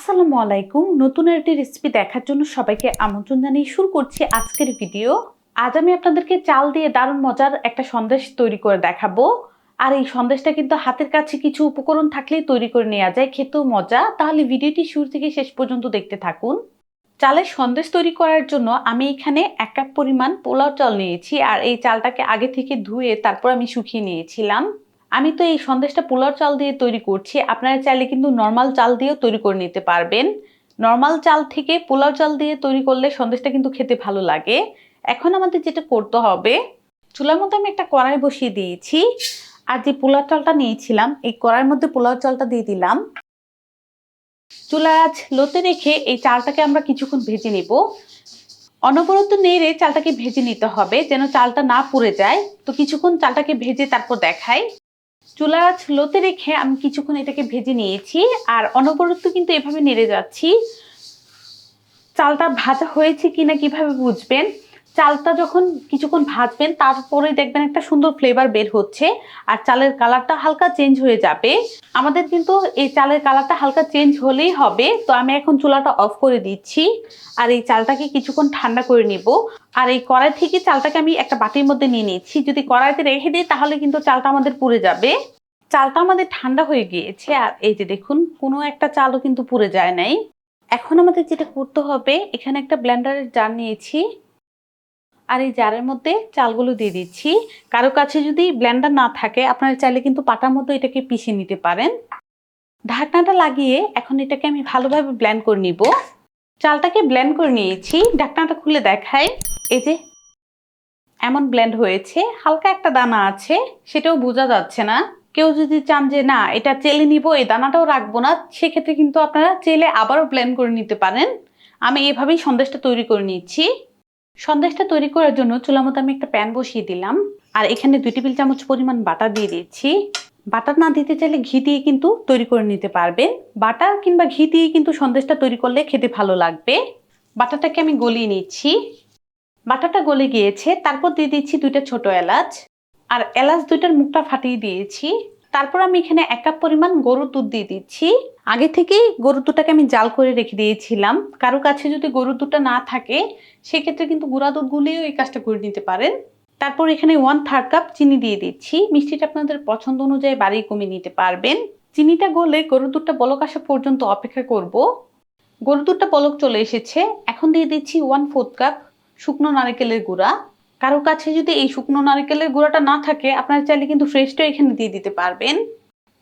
আসসালামু আলাইকুম। নতুন একটি রেসিপি দেখার জন্য সবাইকে আমন্ত্রণ জানিয়ে শুরু করছি আজকের ভিডিও। আজ আমি আপনাদেরকে চাল দিয়ে দারুণ মজার একটা সন্দেশ তৈরি করে দেখাবো। আর এই সন্দেশটা কিন্তু হাতের কাছে কিছু উপকরণ থাকলেই তৈরি করে নেওয়া যায়, খেতেও মজা। তাহলে ভিডিওটি শুরু থেকে শেষ পর্যন্ত দেখতে থাকুন। চালের সন্দেশ তৈরি করার জন্য আমি এখানে 1 কাপ পরিমাণ পোলাও চাল নিয়েছি, আর এই চালটাকে আগে থেকে ধুয়ে তারপর আমি শুকিয়ে নিয়েছিলাম। আমি তো এই সন্দেশটা পোলাও চাল দিয়ে তৈরি করছি, আপনারা চাইলে কিন্তু নর্মাল চাল দিয়েও তৈরি করে নিতে পারবেন। নর্মাল চাল থেকে পোলাও চাল দিয়ে তৈরি করলে সন্দেশটা কিন্তু খেতে ভালো লাগে। এখন আমাদের যেটা করতে হবে, চুলার মধ্যে আমি একটা কড়াই বসিয়ে দিয়েছি, আর যে পোলাও চালটা নিয়েছিলাম এই কড়াইয়ের মধ্যে পোলাও চালটা দিয়ে দিলাম। চুলার আঁচ লোতে রেখে এই চালটাকে আমরা কিছুক্ষণ ভেজে নিব। অনবরত নেড়ে চালটাকে ভেজে নিতে হবে যেন চালটা না পুড়ে যায়। তো কিছুক্ষণ চালটাকে ভেজে তারপর দেখাই। চুলার আঁচ লোতে রেখে আমি কিছুক্ষণ এটাকে ভেজে নিয়েছি, আর অনবরত কিন্তু এভাবে নেড়ে যাচ্ছি। চালটা ভাজা হয়েছে কিনা কিভাবে বুঝবেন? চালটা যখন কিছুক্ষণ ভাজবেন তারপরে দেখবেন একটা সুন্দর ফ্লেভার বের হচ্ছে, আর চালের কালারটা হালকা চেঞ্জ হয়ে যাবে। আমাদের কিন্তু এই চালের কালারটা হালকা চেঞ্জ হলেই হবে। তো আমি এখন চুলাটা অফ করে দিচ্ছি, আর এই চালটাকে কিছুক্ষণ ঠান্ডা করে নিব। আর এই কড়াই থেকে চালটাকে আমি একটা বাটির মধ্যে নিয়ে নিচ্ছি। যদি কড়াইতে রেখে দিই তাহলে কিন্তু চালটা আমাদের পুড়ে যাবে। চালটা আমাদের ঠান্ডা হয়ে গিয়েছে, আর এই যে দেখুন কোনো একটা চালও কিন্তু পুড়ে যায় নাই। এখন আমাদের যেটা করতে হবে, এখানে একটা ব্লেন্ডারের জার নিয়েছি, আর এই জারের মধ্যে চালগুলো দিয়ে দিচ্ছি। কারো কাছে যদি ব্লেন্ডার না থাকে আপনারা চাইলে কিন্তু পাটার মধ্যে এটাকে পিষে নিতে পারেন। ঢাকনাটা লাগিয়ে এখন এটাকে আমি ভালোভাবে ব্লেন্ড করে নিব। চালটাকে ব্লেন্ড করে নিয়েছি, ঢাকনাটা খুলে দেখাই। এই যে এমন ব্লেন্ড হয়েছে, হালকা একটা দানা আছে, সেটাও বোঝা যাচ্ছে না। কেউ যদি চান যে না এটা চেলে নিব, এই দানাটাও রাখবো না, সেক্ষেত্রে কিন্তু আপনারা চেলে আবারও ব্লেন্ড করে নিতে পারেন। আমি এভাবেই সন্দেশটা তৈরি করে নিচ্ছি। সন্দেশটা তৈরি করার জন্য চুলার মধ্যে আমি একটা প্যান বসিয়ে দিলাম, আর এখানে 2 টেবিল চামচ পরিমাণ বাটার দিয়ে দিচ্ছি। বাটার না দিতে চাইলে ঘি দিয়ে কিন্তু তৈরি করে নিতে পারবেন। বাটার কিংবা ঘি দিয়ে কিন্তু সন্দেশটা তৈরি করলে খেতে ভালো লাগবে। বাটারটাকে আমি গলিয়ে নিচ্ছি। বাটারটা গলে গিয়েছে, তারপর দিয়ে দিচ্ছি 2টা ছোট এলাচ, আর এলাচ 2টার মুখটা ফাটিয়ে দিয়েছি। তারপর আমি এখানে 1 কাপ পরিমাণ গরুর দুধ দিয়ে দিচ্ছি। আগে থেকেই গরুর দুধটাকে আমি জাল করে রেখে দিয়েছিলাম। কারো কাছে যদি গরুর দুধটা না থাকে সেক্ষেত্রে কিন্তু গুঁড়া দুধ গুলিয়েও এই কাজটা করে নিতে পারেন। তারপর এখানে 1/3 কাপ চিনি দিয়ে দিচ্ছি। মিষ্টিটা আপনাদের পছন্দ অনুযায়ী বাড়িয়ে কমিয়ে নিতে পারবেন। চিনিটা গলে গরুর দুধটা বলক আসা পর্যন্ত অপেক্ষা করব। গরুর দুধটা বলক চলে এসেছে, এখন দিয়ে দিচ্ছি 1/4 কাপ শুকনো নারকেলের গুঁড়া। কারো কাছে যদি এই শুকনো নারকেলের গুঁড়াটা না থাকে আপনারা চাইলে কিন্তু ফ্রেশটাও এখানে দিয়ে দিতে পারবেন।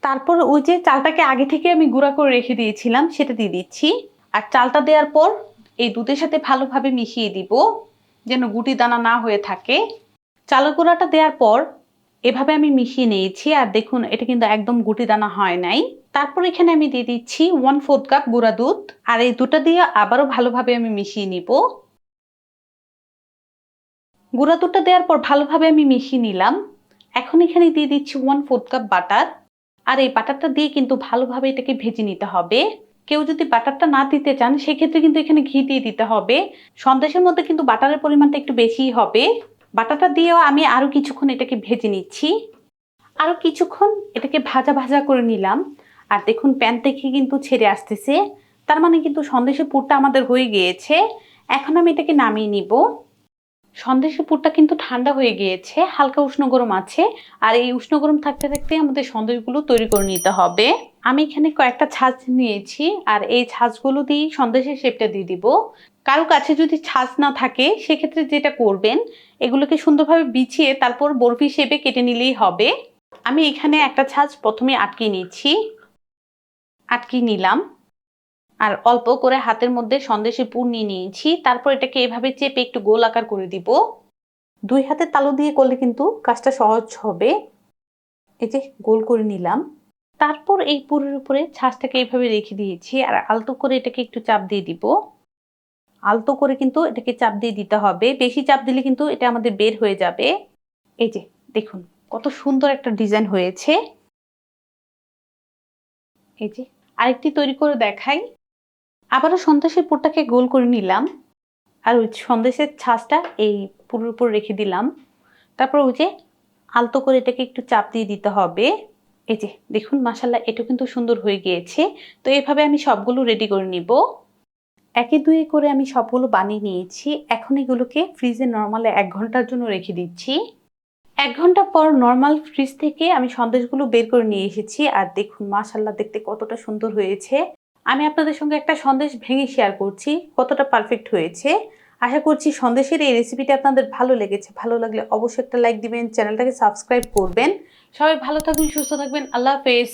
তারপর ওই যে চালটাকে আগে থেকে আমি গুঁড়া করে রেখে দিয়েছিলাম সেটা দিয়ে দিচ্ছি। আর চালটা দেওয়ার পর এই দুধের সাথে ভালোভাবে মিশিয়ে দিব যেন গুটি দানা না হয়ে থাকে। চালের গুঁড়াটা দেওয়ার পর এভাবে আমি মিশিয়ে নিয়েছি, আর দেখুন এটা কিন্তু একদম গুটি দানা হয় নাই। তারপর এখানে আমি দিয়ে দিচ্ছি 1/4 কাপ গুঁড়া দুধ, আর এই দুধটা দিয়ে আবারও ভালোভাবে আমি মিশিয়ে নিব। গুঁড়া দুধটা দেওয়ার পর ভালোভাবে আমি মিশিয়ে নিলাম। এখন এখানে দিয়ে দিচ্ছি 1/4 কাপ বাটার, আর এই বাটারটা দিয়ে কিন্তু ভালোভাবে এটাকে ভেজে নিতে হবে। কেউ যদি বাটারটা না দিতে চান সেক্ষেত্রে কিন্তু এখানে ঘি দিয়ে দিতে হবে। সন্দেশের মধ্যে কিন্তু বাটারের পরিমাণটা একটু বেশিই হবে। বাটারটা দিয়েও আমি আরও কিছুক্ষণ এটাকে ভেজে নিচ্ছি। আরও কিছুক্ষণ এটাকে ভাজা ভাজা করে নিলাম, আর দেখুন প্যান থেকে কিন্তু ছেড়ে আসতেছে, তার মানে কিন্তু সন্দেশের পুরটা আমাদের হয়ে গিয়েছে। এখন আমি এটাকে নামিয়ে নিব। সন্দেশের পুরটা কিন্তু ঠান্ডা হয়ে গিয়েছে, হালকা উষ্ণ গরম আছে, আর এই উষ্ণ গরম থাকতে থাকতে আমাদের সন্দেশগুলো তৈরি করে নিতে হবে। আমি এখানে কয়েকটা ছাঁচ নিয়েছি, আর এই ছাঁচগুলো দিয়ে সন্দেশের শেপটা দিয়ে দিব। কারো কাছে যদি ছাঁচ না থাকে সেক্ষেত্রে যেটা করবেন, এগুলোকে সুন্দরভাবে বিছিয়ে তারপর বরফি শেপে কেটে নিলেই হবে। আমি এখানে একটা ছাঁচ প্রথমে আটকে নিচ্ছি, আটকে নিলাম, আর অল্প করে হাতের মধ্যে সন্দেশের পুর নিয়ে নিয়েছি। তারপর এটাকে এভাবে চেপে একটু গোল আকার করে দিব। 2 হাতের তালু দিয়ে করলে কিন্তু কাজটা সহজ হবে। এই যে গোল করে নিলাম। তারপর এই পুরের উপরে ছাঁচটাকে এইভাবে রেখে দিয়েছি, আর আলতো করে এটাকে একটু চাপ দিয়ে দিব। আলতো করে কিন্তু এটাকে চাপ দিয়ে দিতে হবে, বেশি চাপ দিলে কিন্তু এটা আমাদের বের হয়ে যাবে। এই যে দেখুন কত সুন্দর একটা ডিজাইন হয়েছে। এই যে আরেকটি তৈরি করে দেখাই। আবারও সন্দেশের পুরটাকে গোল করে নিলাম, আর ওই সন্দেশের ছাঁচটা এই পুরোর উপর রেখে দিলাম। তারপর ওই যে আলতো করে এটাকে একটু চাপ দিয়ে দিতে হবে। এই যে দেখুন মাশাআল্লাহ এটা কিন্তু সুন্দর হয়ে গিয়েছে। তো এভাবে আমি সবগুলো রেডি করে নিব। একে দুয়ে করে আমি সবগুলো বানিয়ে নিয়েছি। এখন এগুলোকে ফ্রিজে নরমালে ১ ঘন্টার জন্য রেখে দিচ্ছি। ১ ঘন্টা পর নরমাল ফ্রিজ থেকে আমি সন্দেশগুলো বের করে নিয়ে এসেছি। আর দেখুন মাশাআল্লাহ দেখতে কতটা সুন্দর হয়েছে। আমি আপনাদের সঙ্গে একটা সন্দেশ ভেঙে শেয়ার করছি কতটা পারফেক্ট হয়েছে। আশা করছি সন্দেশের এই রেসিপিটা আপনাদের ভালো লেগেছে। ভালো লাগলে অবশ্যই একটা লাইক দিবেন, চ্যানেলটাকে সাবস্ক্রাইব করবেন। সবাই ভালো থাকবেন, সুস্থ থাকবেন। আল্লাহ হাফেজ।